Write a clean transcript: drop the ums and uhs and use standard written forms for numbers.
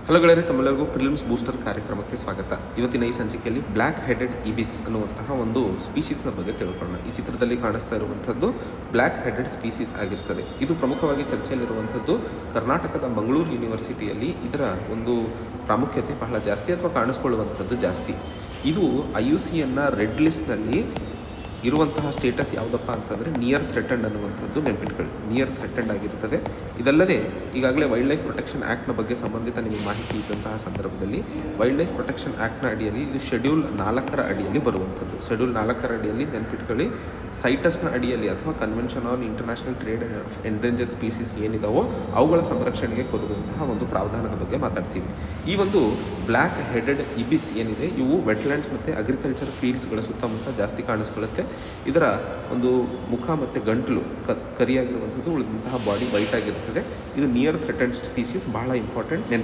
Hello ಗೆಳೆಯರೆ, ತಮ್ಮೆಲ್ಲರಿಗೂ prelims booster ಕಾರ್ಯಕ್ರಮಕ್ಕೆ ಸ್ವಾಗತ. ಇವತ್ತಿನ ಈ ಸಂಚಿಕೆಯಲ್ಲಿ ಬ್ಲ್ಯಾಕ್ ಹೆಡೆಡ್ ಇಬಿಸ್ ಅನ್ನುವಂತಹ ಒಂದು ಸ್ಪೀಶೀಸ್ನ ಬಗ್ಗೆ ತಿಳ್ಕೊಳ್ಳೋಣ. ಈ ಚಿತ್ರದಲ್ಲಿ ಕಾಣಿಸ್ತಾ ಇರುವಂಥದ್ದು ಬ್ಲ್ಯಾಕ್ ಹೆಡೆಡ್ ಸ್ಪೀಸೀಸ್ ಆಗಿರ್ತದೆ. ಇದು ಪ್ರಮುಖವಾಗಿ ಚರ್ಚೆಯಲ್ಲಿರುವಂಥದ್ದು ಕರ್ನಾಟಕದ ಮಂಗಳೂರು ಯೂನಿವರ್ಸಿಟಿಯಲ್ಲಿ. ಇದರ ಒಂದು ಪ್ರಾಮುಖ್ಯತೆ ಬಹಳ ಜಾಸ್ತಿ ಅಥವಾ ಕಾಣಿಸ್ಕೊಳ್ಳುವಂಥದ್ದು ಜಾಸ್ತಿ. ಇದು IUCN ರೆಡ್ ಲಿಸ್ಟ್ನಲ್ಲಿ ಇರುವಂತಹ ಸ್ಟೇಟಸ್ ಯಾವುದಪ್ಪ ಅಂತಂದರೆ ನಿಯರ್ ಥ್ರೆಟನ್ಡ್ ಅನ್ನುವಂಥದ್ದು ನೆನಪಿಟ್ಕೊಳ್ಳಿ. ನಿಯರ್ ಥ್ರೆಟನ್ಡ್ ಆಗಿರ್ತದೆ. ಇದಲ್ಲದೆ ಈಗಾಗಲೇ ವೈಲ್ಡ್ ಲೈಫ್ ಪ್ರೊಟೆಕ್ಷನ್ ಆ್ಯಕ್ಟ್ನ ಬಗ್ಗೆ ಸಂಬಂಧಿತ ನಿಮಗೆ ಮಾಹಿತಿ ಇದ್ದಂತಹ ಸಂದರ್ಭದಲ್ಲಿ ವೈಲ್ಡ್ ಲೈಫ್ ಪ್ರೊಟೆಕ್ಷನ್ ಆ್ಯಕ್ಟ್ನ ಅಡಿಯಲ್ಲಿ ಇದು ಶೆಡ್ಯೂಲ್ 4ರ ಅಡಿಯಲ್ಲಿ ಬರುವಂಥದ್ದು. ಶೆಡ್ಯೂಲ್ 4ರ ಅಡಿಯಲ್ಲಿ ನೆನಪಿಟ್ಕೊಳ್ಳಿ, ಸೈಟಸ್ನ ಅಡಿಯಲ್ಲಿ ಅಥವಾ convention on international trade of endangered species ಏನಿದಾವೋ ಅವುಗಳ ಸಂರಕ್ಷಣೆಗೆ ಕೊಡುವಂತಹ ಒಂದು ಪ್ರಾವಧಾನದ ಬಗ್ಗೆ ಮಾತಾಡ್ತೀವಿ. ಈ ಒಂದು ಬ್ಲ್ಯಾಕ್ ಹೆಡೆಡ್ ಇಬಿಸ್ ಏನಿದೆ, ಇವು ವೆಟ್ಲ್ಯಾಂಡ್ಸ್ ಮತ್ತು ಅಗ್ರಿಕಲ್ಚರ್ ಫೀಲ್ಡ್ಸ್ಗಳ ಸುತ್ತಮುತ್ತ ಜಾಸ್ತಿ ಕಾಣಿಸ್ಕೊಳ್ಳುತ್ತೆ. ಇದರ ಒಂದು ಮುಖ ಮತ್ತು ಗಂಟಲು ಕರಿಯಾಗಿರುವಂಥದ್ದು, ಉಳಿದಂತಹ ಬಾಡಿ ವೈಟ್ ಆಗಿರ್ತದೆ. ಇದು ನಿಯರ್ ಥ್ರೆಟನ್ಡ್ ಸ್ಪೀಸೀಸ್, ಬಹಳ ಇಂಪಾರ್ಟೆಂಟ್ ನೆನಪು.